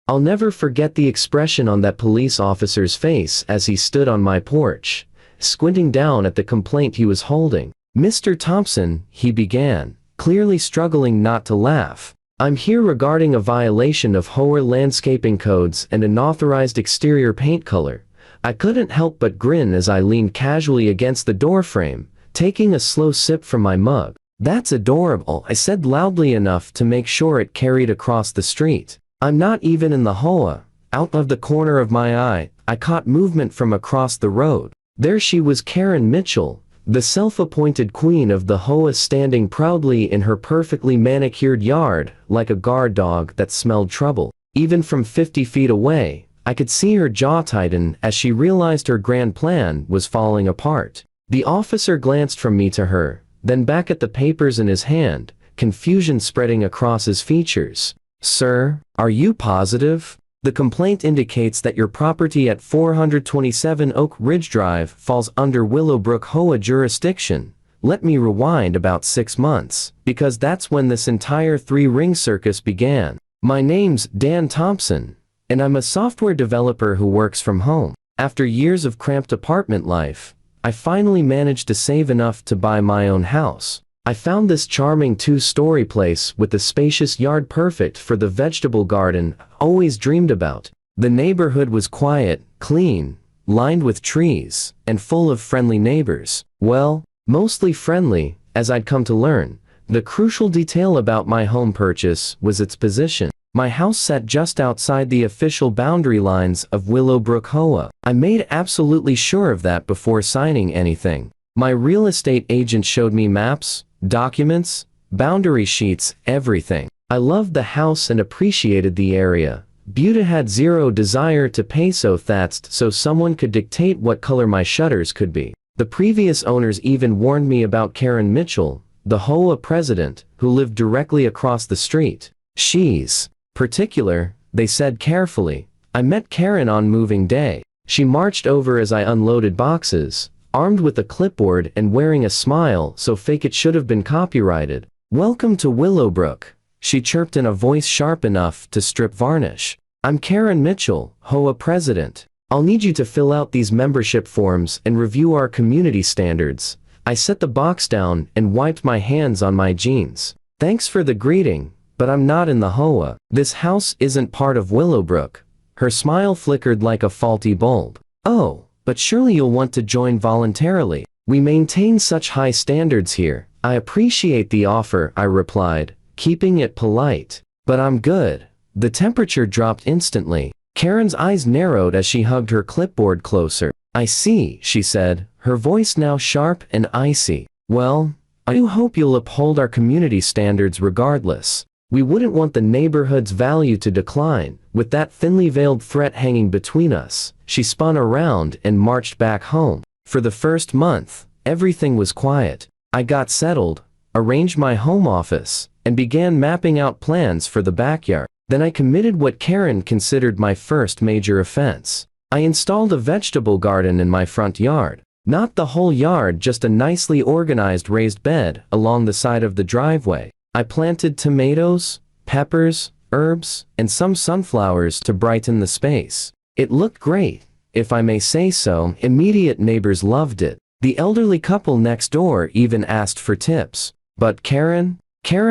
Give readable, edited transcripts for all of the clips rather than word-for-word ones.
I'll never forget the expression on that police officer's face as he stood on my porch, squinting down at the complaint he was holding. "Mr. Thompson," he began, clearly struggling not to laugh. "I'm here regarding a violation of HOA landscaping codes and unauthorized exterior paint color." I couldn't help but grin as I leaned casually against the doorframe, taking a slow sip from my mug. "That's adorable," I said loudly enough to make sure it carried across the street. "I'm not even in the HOA." Out of the corner of my eye, I caught movement from across the road. There she was, Karen Mitchell, the self-appointed queen of the HOA, standing proudly in her perfectly manicured yard, like a guard dog that smelled trouble. Even from 50 feet away, I could see her jaw tighten as she realized her grand plan was falling apart. The officer glanced from me to her, then back at the papers in his hand, confusion spreading across his features. "Sir, are you positive? The complaint indicates that your property at 427 Oak Ridge Drive falls under Willowbrook HOA jurisdiction." Let me rewind about 6 months, because that's when this entire three-ring circus began. "My name's Dan Thompson, and I'm a software developer who works from home. After years of cramped apartment life, I finally managed to save enough to buy my own house. I found this charming 2-story place with a spacious yard perfect for the vegetable garden I always dreamed about. The neighborhood was quiet, clean, lined with trees, and full of friendly neighbors. Well, mostly friendly, as I'd come to learn. The crucial detail about my home purchase was its position. My house sat just outside the official boundary lines of Willowbrook HOA. I made absolutely sure of that before signing anything. My real estate agent showed me maps, documents, boundary sheets, everything. I loved the house and appreciated the area. Buta had zero desire to pay so someone could dictate what color my shutters could be. The previous owners even warned me about Karen Mitchell, the HOA president, who lived directly across the street. "She's particular," they said carefully. I met Karen on moving day. She marched over as I unloaded boxes, armed with a clipboard and wearing a smile so fake it should have been copyrighted. "Welcome to Willowbrook," she chirped in a voice sharp enough to strip varnish. "I'm Karen Mitchell, HOA president. I'll need you to fill out these membership forms and review our community standards." I set the box down and wiped my hands on my jeans. "Thanks for the greeting, but I'm not in the HOA. This house isn't part of Willowbrook." Her smile flickered like a faulty bulb. "Oh, but surely you'll want to join voluntarily. We maintain such high standards here." "I appreciate the offer," I replied, keeping it polite. "But I'm good." The temperature dropped instantly. Karen's eyes narrowed as she hugged her clipboard closer. "I see," she said, her voice now sharp and icy. "Well, I do hope you'll uphold our community standards regardless. We wouldn't want the neighborhood's value to decline." With that thinly veiled threat hanging between us, she spun around and marched back home. For the first month, everything was quiet. I got settled, arranged my home office, and began mapping out plans for the backyard. Then I committed what Karen considered my first major offense. I installed a vegetable garden in my front yard. Not the whole yard, just a nicely organized raised bed along the side of the driveway. I planted tomatoes, peppers, herbs, and some sunflowers to brighten the space. It looked great, if I may say so. Immediate neighbors loved it. The elderly couple next door even asked for tips. But Karen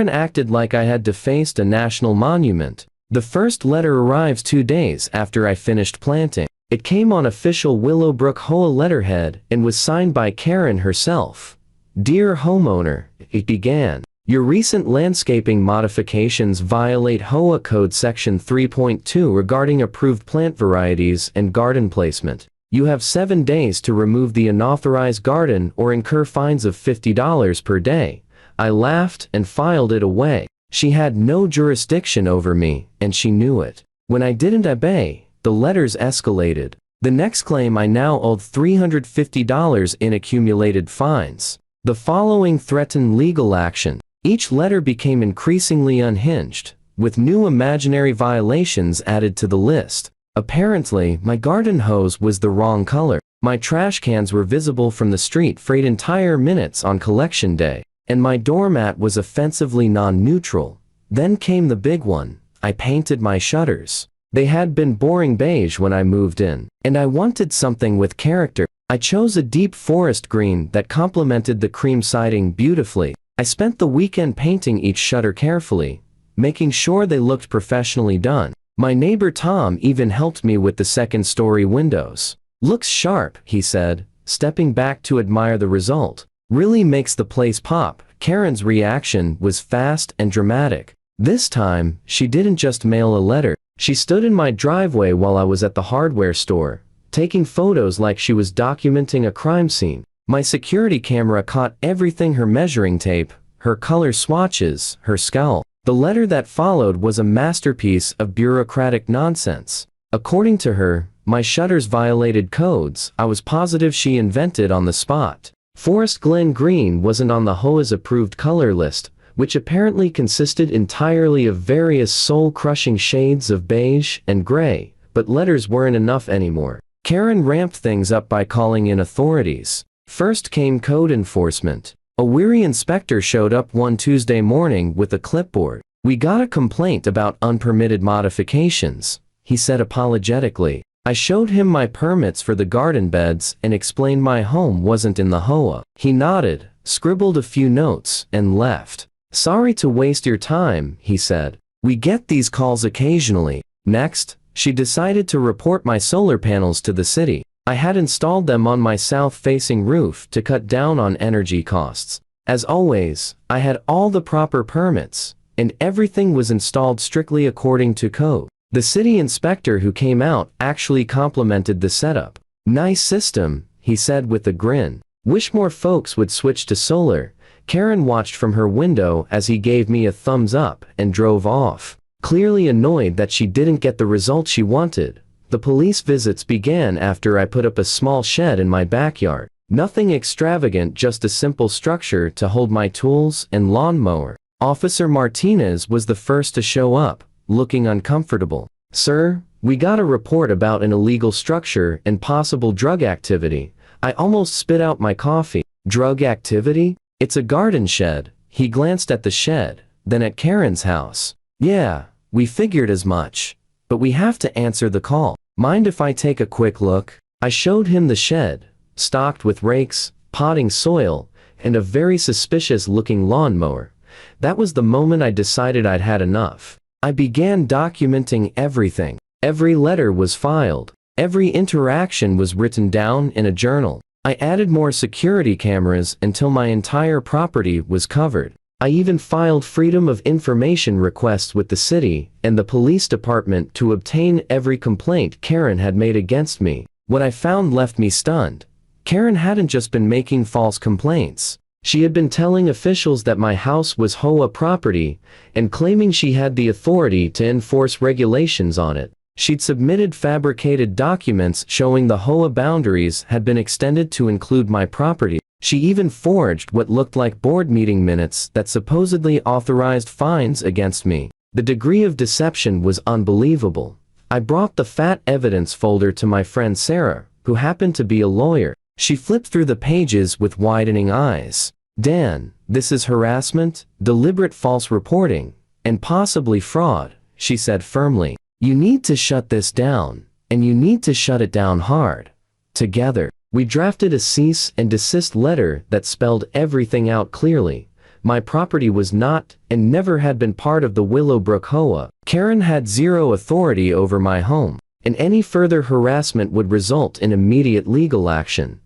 acted like I had defaced a national monument. The first letter arrived 2 days after I finished planting. It came on official Willowbrook HOA letterhead and was signed by Karen herself. "Dear homeowner," it began, "your recent landscaping modifications violate HOA Code Section 3.2 regarding approved plant varieties and garden placement. You have 7 days to remove the unauthorized garden or incur fines of $50 per day." I laughed and filed it away. She had no jurisdiction over me, and she knew it. When I didn't obey, the letters escalated. The next claim, I now owed $350 in accumulated fines. The following threatened legal action. Each letter became increasingly unhinged, with new imaginary violations added to the list. Apparently, my garden hose was the wrong color. My trash cans were visible from the street for 8 entire minutes on collection day, and my doormat was offensively non-neutral. Then came the big one. I painted my shutters. They had been boring beige when I moved in, and I wanted something with character. I chose a deep forest green that complemented the cream siding beautifully. I spent the weekend painting each shutter carefully, making sure they looked professionally done. My neighbor Tom even helped me with the second-story windows. "Looks sharp," he said, stepping back to admire the result. "Really makes the place pop." Karen's reaction was fast and dramatic. This time, she didn't just mail a letter. She stood in my driveway while I was at the hardware store, taking photos like she was documenting a crime scene. My security camera caught everything: her measuring tape, her color swatches, her scowl. The letter that followed was a masterpiece of bureaucratic nonsense. According to her, my shutters violated codes I was positive she invented on the spot. Forest Glen Green wasn't on the HOA's approved color list, which apparently consisted entirely of various soul-crushing shades of beige and gray, but letters weren't enough anymore. Karen ramped things up by calling in authorities. First came code enforcement. A weary inspector showed up one Tuesday morning with a clipboard. "We got a complaint about unpermitted modifications," he said apologetically. I showed him my permits for the garden beds and explained my home wasn't in the HOA. He nodded, scribbled a few notes, and left. "Sorry to waste your time," he said. "We get these calls occasionally." Next, she decided to report my solar panels to the city. I had installed them on my south-facing roof to cut down on energy costs. As always, I had all the proper permits, and everything was installed strictly according to code. The city inspector who came out actually complimented the setup. "Nice system," he said with a grin. "Wish more folks would switch to solar." Karen watched from her window as he gave me a thumbs up and drove off. Clearly annoyed that she didn't get the result she wanted, the police visits began after I put up a small shed in my backyard. Nothing extravagant, just a simple structure to hold my tools and lawnmower. Officer Martinez was the first to show up, looking uncomfortable. "Sir, we got a report about an illegal structure and possible drug activity." I almost spit out my coffee. "Drug activity? It's a garden shed." He glanced at the shed, then at Karen's house. "Yeah, we figured as much. But we have to answer the call. Mind if I take a quick look?" I showed him the shed, stocked with rakes, potting soil, and a very suspicious-looking lawnmower. That was the moment I decided I'd had enough. I began documenting everything. Every letter was filed. Every interaction was written down in a journal. I added more security cameras until my entire property was covered. I even filed Freedom of Information requests with the city and the police department to obtain every complaint Karen had made against me. What I found left me stunned. Karen hadn't just been making false complaints. She had been telling officials that my house was HOA property and claiming she had the authority to enforce regulations on it. She'd submitted fabricated documents showing the HOA boundaries had been extended to include my property. She even forged what looked like board meeting minutes that supposedly authorized fines against me. The degree of deception was unbelievable. I brought the fat evidence folder to my friend Sarah, who happened to be a lawyer. She flipped through the pages with widening eyes. "Dan, this is harassment, deliberate false reporting, and possibly fraud," she said firmly. "You need to shut this down, and you need to shut it down hard. Together." We drafted a cease and desist letter that spelled everything out clearly. My property was not and never had been part of the Willowbrook HOA. Karen had zero authority over my home, and any further harassment would result in immediate legal action.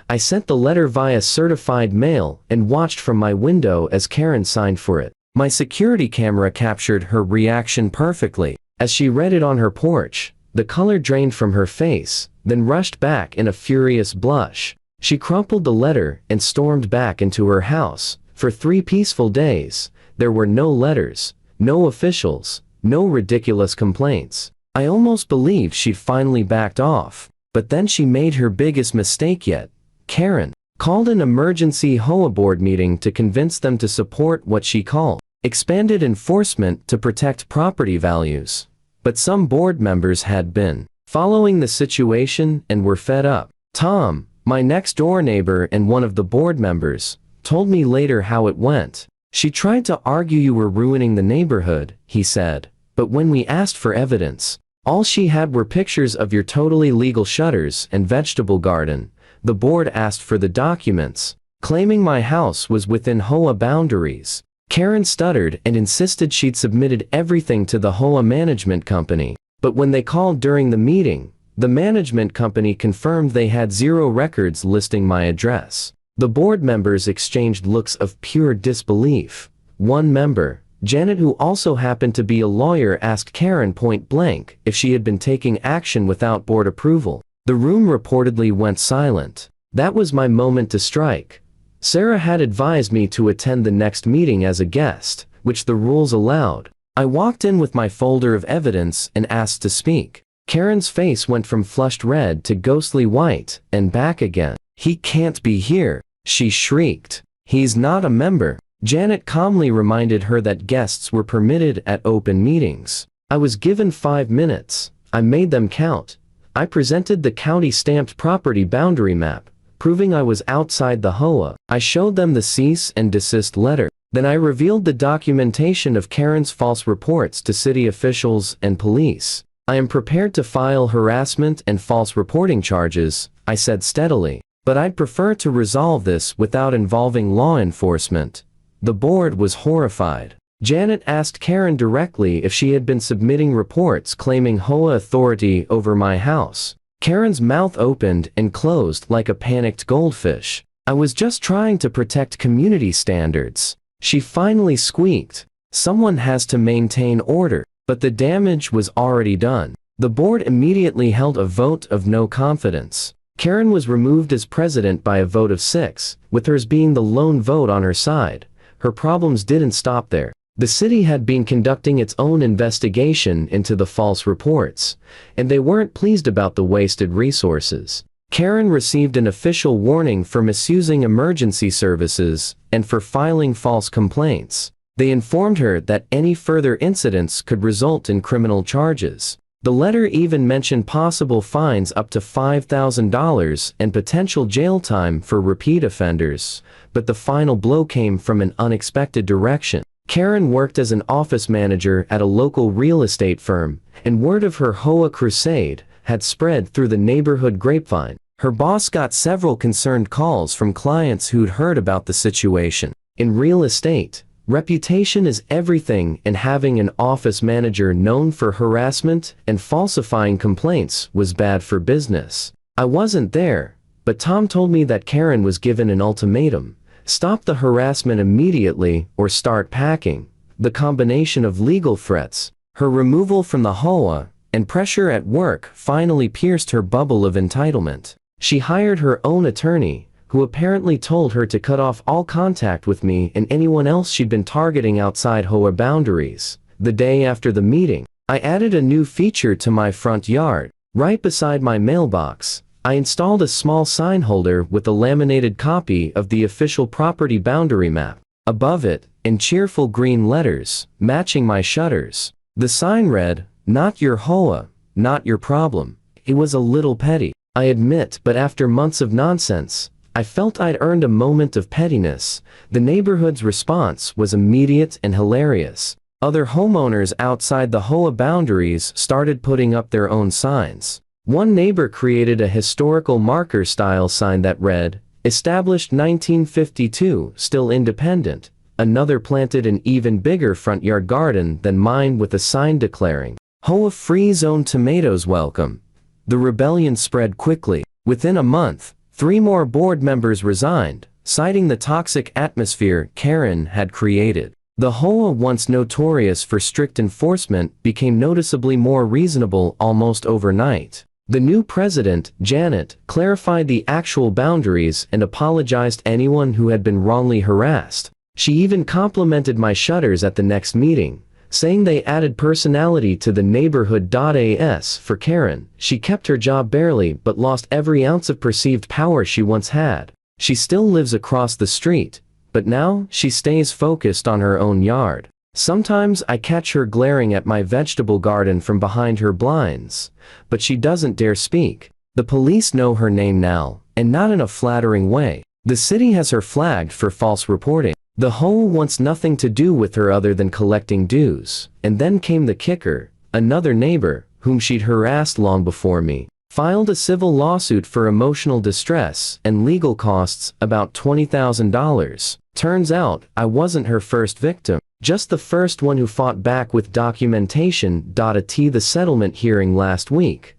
I sent the letter via certified mail and watched from my window as Karen signed for it. My security camera captured her reaction perfectly. As she read it on her porch, the color drained from her face, then rushed back in a furious blush. She crumpled the letter and stormed back into her house. For 3 peaceful days, there were no letters, no officials, no ridiculous complaints. I almost believed she'd finally backed off, but then she made her biggest mistake yet. Karen called an emergency HOA board meeting to convince them to support what she called expanded enforcement to protect property values. But some board members had been following the situation and were fed up. Tom, my next-door neighbor and one of the board members, told me later how it went. "She tried to argue you were ruining the neighborhood," he said, "but when we asked for evidence, All she had were pictures of your totally legal shutters and vegetable garden. The board asked for the documents, claiming my house was within HOA boundaries. Karen stuttered and insisted she'd submitted everything to the HOA management company. But when they called during the meeting, the management company confirmed they had zero records listing my address. The board members exchanged looks of pure disbelief. One member, Janet, who also happened to be a lawyer, asked Karen point blank if she had been taking action without board approval. The room reportedly went silent. That was my moment to strike. Sarah had advised me to attend the next meeting as a guest, which the rules allowed. I walked in with my folder of evidence and asked to speak. Karen's face went from flushed red to ghostly white, and back again. "He can't be here," she shrieked. "He's not a member." Janet calmly reminded her that guests were permitted at open meetings. I was given 5 minutes. I made them count. I presented the county-stamped property boundary map, proving I was outside the HOA. I showed them the cease and desist letter. Then I revealed the documentation of Karen's false reports to city officials and police. "I am prepared to file harassment and false reporting charges," I said steadily. "But I'd prefer to resolve this without involving law enforcement." The board was horrified. Janet asked Karen directly if she had been submitting reports claiming HOA authority over my house. Karen's mouth opened and closed like a panicked goldfish. "I was just trying to protect community standards," she finally squeaked. "Someone has to maintain order." But the damage was already done. The board immediately held a vote of no confidence. Karen was removed as president by a vote of 6, with hers being the lone vote on her side. Her problems didn't stop there. The city had been conducting its own investigation into the false reports, and they weren't pleased about the wasted resources. Karen received an official warning for misusing emergency services and for filing false complaints. They informed her that any further incidents could result in criminal charges. The letter even mentioned possible fines up to $5,000 and potential jail time for repeat offenders, but the final blow came from an unexpected direction. Karen worked as an office manager at a local real estate firm, and word of her HOA crusade had spread through the neighborhood grapevine. Her boss got several concerned calls from clients who'd heard about the situation. In real estate, reputation is everything, and having an office manager known for harassment and falsifying complaints was bad for business. I wasn't there, but Tom told me that Karen was given an ultimatum: stop the harassment immediately or start packing. The combination of legal threats, her removal from the HOA, and pressure at work finally pierced her bubble of entitlement. She hired her own attorney, who apparently told her to cut off all contact with me and anyone else she'd been targeting outside HOA boundaries. The day after the meeting, I added a new feature to my front yard. Right beside my mailbox, I installed a small sign holder with a laminated copy of the official property boundary map. Above it, in cheerful green letters, matching my shutters, the sign read, "Not your HOA, not your problem." It was a little petty, I admit, but after months of nonsense, I felt I'd earned a moment of pettiness. The neighborhood's response was immediate and hilarious. Other homeowners outside the HOA boundaries started putting up their own signs. One neighbor created a historical marker-style sign that read, "Established 1952, still independent." Another planted an even bigger front yard garden than mine with a sign declaring, "HOA Free Zone Tomatoes Welcome." The rebellion spread quickly. Within a month, 3 more board members resigned, citing the toxic atmosphere Karen had created. The HOA, once notorious for strict enforcement, became noticeably more reasonable almost overnight. The new president, Janet, clarified the actual boundaries and apologized to anyone who had been wrongly harassed. She even complimented my shutters at the next meeting, saying they added personality to the neighborhood. As for Karen, she kept her job barely but lost every ounce of perceived power she once had. She still lives across the street, but now she stays focused on her own yard. Sometimes I catch her glaring at my vegetable garden from behind her blinds, but she doesn't dare speak. The police know her name now, and not in a flattering way. The city has her flagged for false reporting. The HOA wants nothing to do with her other than collecting dues. And then came the kicker: another neighbor, whom she'd harassed long before me, filed a civil lawsuit for emotional distress and legal costs about $20,000. Turns out, I wasn't her first victim, just the first one who fought back with documentation. At the settlement hearing last week,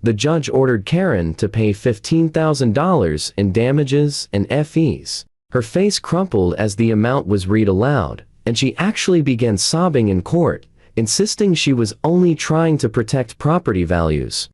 the judge ordered Karen to pay $15,000 in damages and fees. Her face crumpled as the amount was read aloud, and she actually began sobbing in court, insisting she was only trying to protect property values.